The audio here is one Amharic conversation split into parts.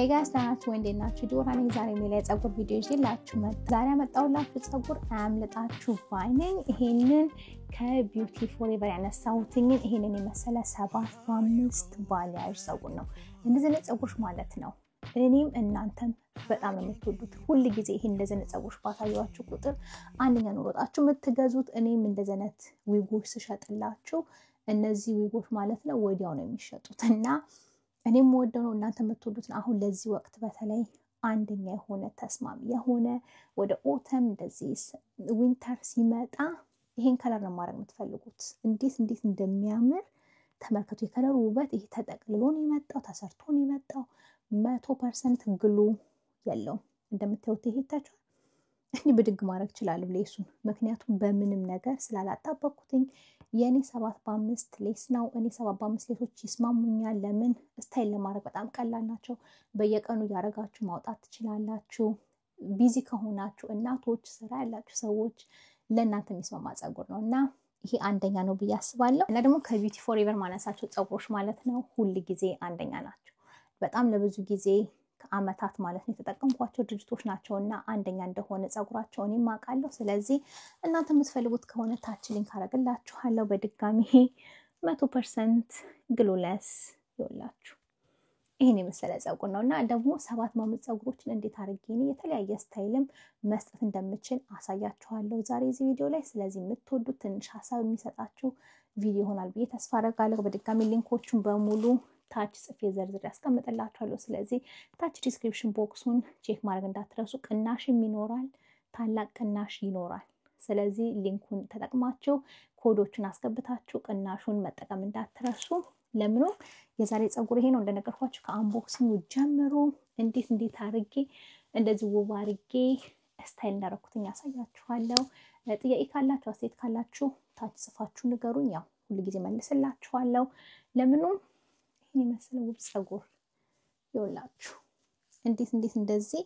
Hey guys, ናችሁ እንዴት ናችሁ? ዶራኔ ዛሬ ሌላ የፀጉር ቪዲዮ ይዤላችሁ ዛሬ አመጣሁላችሁ ፀጉር አያምልጣችሁ ባይነኝ ይሄንን ከቢዩቲ ፎሬቨር ያነሳሁትኝ ይሄንን የመሰለ 7.5 ባሊያጅ ፀጉር ነው። እንደዚህ ነው ፀጉር ማለት ነው። እኔም እናንተም በጣም ነው የምትወዱት። ሁሉ ጊዜ ይሄን እንደዚህ ነው ፀጉር ባታዩአችሁ ቁጥር አንደኛ ነው ወጣችሁ የምትገዙት። እኔም እንደዚህ አይነት ዊጎች ስሸጥላችሁ እነዚህ ዊጎች ማለት ነው ወዲያው ነው የሚሸጡትና እኔም ወደው ነው እናንተ የምትወዱት። አሁን ለዚህ ወቅት በተለይ አንደኛ የሆነ ተስማሚ የሆነ ወደ ኦተም እንደዚህ ዊንተር ሲመጣ ይሄን ከለር ነው ማድረግ የምትፈልጉት። እንዴት እንደሚያምር ተመልከቱ። የከለሩ ውበት ይሄ ተጠቅልሎ ነው የመጣው፣ ተሰርቶ ነው የመጣው። 100% ግሉ ያለው እንደምታዩት ይሄ ታቻ እኔ ብድግ ማድረግ ይችላል ሌሱን፣ ምክንያቱም በምንም ነገር ስላላጣበቅኩትኝ። የኔ 7.5 ሌስ ነው። እኔ 7.5 ሌሶች ይስማሙኛል። ለምን ስታይል ለማድረግ በጣም ቀላል ናቸው። በየቀኑ ያረጋችሁ ማውጣት ትችላላችሁ። ቢዚ ከሆናችሁ እናቶች፣ ስራ ያላችሁ ሰዎች ለእናንተ የሚስማማ ፀጉር ነውና ይሄ አንደኛ ነው ብዬ አስባለሁ። እና ደግሞ ከቢዩቲ ፎሬቨር ማነሳቸው ፀጉሮች ማለት ነው ሁሉ ጊዜ አንደኛ ናቸው። በጣም ለብዙ ጊዜ ከአመታት ማለት ነው የተጠቀምኳቸው ድርጅቶች ናቸውና አንደኛ እንደሆነ ፀጉራቸው እኔ ማቃለሁ። ስለዚህ እናንተ የምትፈልጉት ከሆነ ታች ሊንክ አረግላችኋለሁ። በድጋሚ 100% ግሎለስ ይወላችሁ ይሄን የመሰለ ፀጉር ነውና ደግሞ 7.5 ፀጉሮችን እንዴት አድርጌ የተለያየ ስታይልም መስጠት እንደምችል አሳያችኋለሁ ዛሬ እዚህ ቪዲዮ ላይ። ስለዚህ የምትወዱት ትንሽ ሐሳብ የሚሰጣችሁ ቪዲዮ ይሆናል ብዬ ተስፋ አደርጋለሁ። በድጋሚ ሊንኮቹን በሙሉ ታች ጽፌ ዘርዝሬ አስቀምጥላችኋለሁ። ስለዚህ ታች ዲስክሪፕሽን ቦክሱን ቼክ ማድረግ እንዳትረሱ። ቅናሽም ይኖራል፣ ታላቅ ቅናሽ ይኖራል። ስለዚህ ሊንኩን ተጠቅማችሁ ኮዶቹን አስገብታችሁ ቅናሹን መጠቀም እንዳትረሱ። ለምኑ የዛሬ ፀጉር ይሄ ነው እንደነገርኳችሁ። ከአንቦክሲንግ ጀምሮ እንዴት አርጌ እንደዚህ ውብ አርጌ ስታይል እንዳረኩትኝ ያሳያችኋለሁ። ጥያቄ ካላችሁ አስተያየት ካላችሁ ታች ጽፋችሁ ንገሩኝ። ያው ሁሉ ጊዜ መልስላችኋለሁ። ለምኑ ይሄን የመሰለ ውብ ፀጉር ይወላችሁ እንዴት እንደዚህ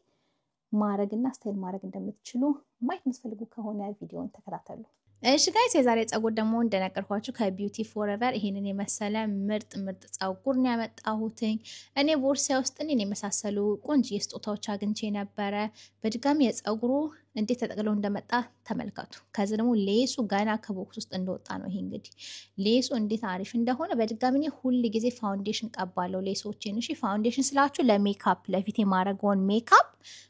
ማረግና ስታይል ማረግ እንደምትችሉ ማየት የምትፈልጉ ከሆነ ቪዲዮውን ተከታተሉ። እሺ ጋይስ፣ የዛሬ ፀጉር ደግሞ እንደነገርኳችሁ ከቢዩቲ ፎሬቨር ይሄንን የመሰለ ምርጥ ፀጉር ነው ያመጣሁትኝ። እኔ ቦርሳዬ ውስጥ እኔን የመሳሰሉ ቆንጆ ስጦታዎች አግኝቼ ነበረ። በድጋሚ የፀጉሩ እንዴት ተጠቅለው እንደመጣ ተመልከቱ። ከዚህ ደግሞ ሌሱ ገና ከቦክስ ውስጥ እንደወጣ ነው። ይሄ እንግዲህ ሌሱ እንዴት አሪፍ እንደሆነ በድጋሚ እኔ ሁሉ ጊዜ ፋውንዴሽን ቀባለሁ ሌሶችን። እሺ ፋውንዴሽን ስላችሁ ለሜካፕ ለፊቴ ማረገውን ሜካፕ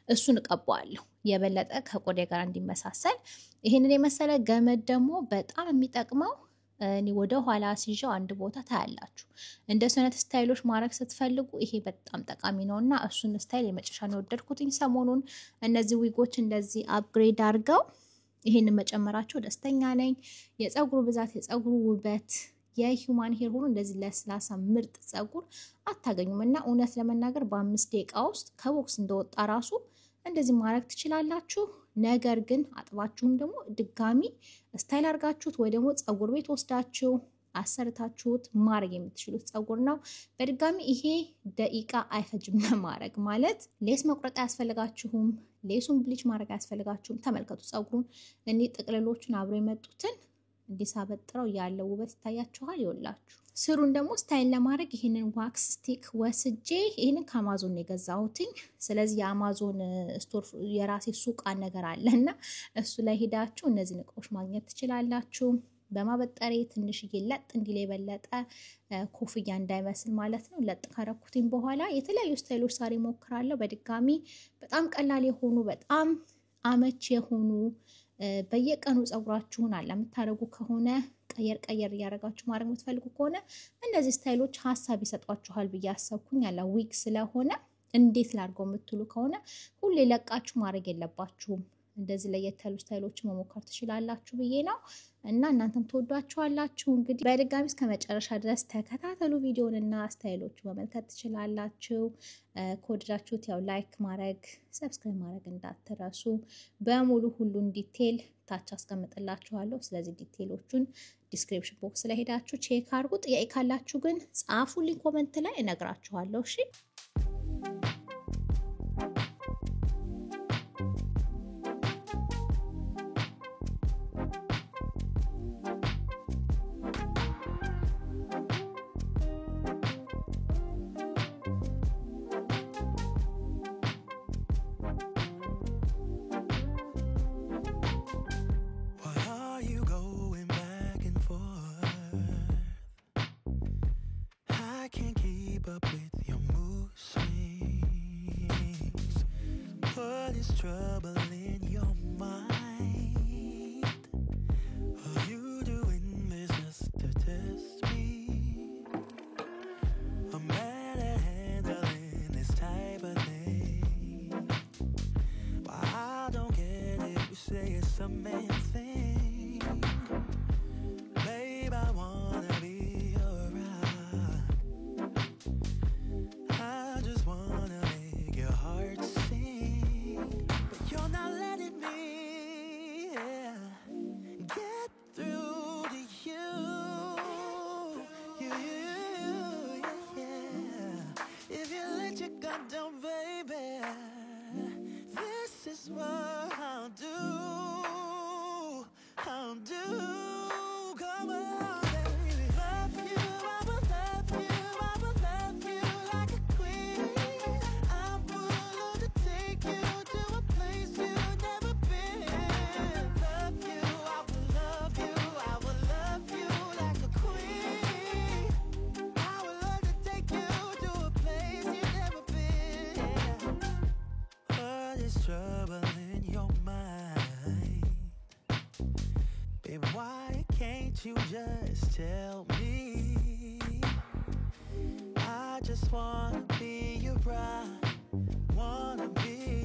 እሱን ቀባዋለሁ የበለጠ ከቆዳ ጋር እንዲመሳሰል። ይሄንን የመሰለ ገመድ ደግሞ በጣም የሚጠቅመው እኔ ወደ ኋላ ሲዣው አንድ ቦታ ታያላችሁ። እንደሱ አይነት ስታይሎች ማድረግ ስትፈልጉ ይሄ በጣም ጠቃሚ ነውና እሱን ስታይል የመጨረሻ ነው ወደድኩትኝ። ሰሞኑን እነዚህ ዊጎች እንደዚህ አፕግሬድ አድርገው ይሄንን መጨመራቸው ደስተኛ ነኝ። የፀጉሩ ብዛት፣ የፀጉሩ ውበት የሂውማን ሄር ሆኖ እንደዚህ ለስላሳ ምርጥ ፀጉር አታገኙምና እውነት ለመናገር በ5 ደቂቃ ውስጥ ከቦክስ እንደወጣ ራሱ እንደዚህ ማድረግ ትችላላችሁ። ነገር ግን አጥባችሁም ደግሞ ድጋሚ ስታይል አርጋችሁት ወይ ደግሞ ፀጉር ቤት ወስዳችሁ አሰርታችሁት ማድረግ የምትችሉት ፀጉር ነው። በድጋሚ ይሄ ደቂቃ አይፈጅም ማድረግ ማለት። ሌስ መቁረጥ አያስፈልጋችሁም፣ ሌሱን ብሊች ማድረግ አያስፈልጋችሁም። ተመልከቱ ፀጉሩን እኔ ጥቅልሎቹን አብሮ የመጡትን እንዲሳበጥረው ያለው ውበት ይታያችኋል። ይወላችሁ ስሩን ደግሞ ስታይል ለማድረግ ይሄንን ዋክስ ስቲክ ወስጄ ይሄንን ከአማዞን ነው የገዛሁትኝ። ስለዚህ የአማዞን ስቶር የራሴ ሱቅ ነገር አለና እሱ ላይ ሄዳችሁ እነዚህ እቃዎች ማግኘት ትችላላችሁ። በማበጠሬ ትንሽዬ ለጥ እንዲል የበለጠ ኮፍያ እንዳይመስል ማለት ነው። ለጥ ካረኩትኝ በኋላ የተለያዩ ስታይሎች ዛሬ ሞክራለሁ። በድጋሚ በጣም ቀላል የሆኑ በጣም አመች የሆኑ በየቀኑ ፀጉራችሁን አለምታረጉ ከሆነ ቀየር ያረጋችሁ ማድረግ የምትፈልጉ ከሆነ እነዚህ ስታይሎች ሐሳብ ይሰጧችኋል ብዬ አሰብኩኝ። ያለ ዊግ ስለሆነ እንዴት ላድርገው የምትሉ ከሆነ ሁሌ ለቃችሁ ማድረግ የለባችሁም። እንደዚህ ለየት ያሉ ስታይሎች መሞከር ትችላላችሁ ብዬ ነው እና እናንተም ተወዷቸዋላችሁ። እንግዲህ በድጋሚ እስከ መጨረሻ ድረስ ተከታተሉ ቪዲዮውን እና ስታይሎቹ መመልከት ትችላላችሁ። ከወደዳችሁት ያው ላይክ ማድረግ ሰብስክራይብ ማድረግ እንዳትረሱ። በሙሉ ሁሉን ዲቴል ታች አስቀምጥላችኋለሁ። ስለዚህ ዲቴሎቹን ዲስክሪፕሽን ቦክስ ላይ ሄዳችሁ ቼክ አድርጉ። ጥያቄ ካላችሁ ግን ጻፉልኝ ኮሜንት ላይ እነግራችኋለሁ። እሺ say it's a man thing. Babe, I wanna be around. I just wanna make your heart sing. But you're not letting me get through to you. If you let your guard down, baby, this is what I'll do. I'll do. Come on, baby. Love you, I will love you, I will love you like a queen. I'm willing to take you to a place you've never been. Love you, I will love you, I will love you like a queen. I would love to take you to a place you've never been. What is trouble in your mind? Babe, why can't you just tell me? I just wanna be your bride, wanna be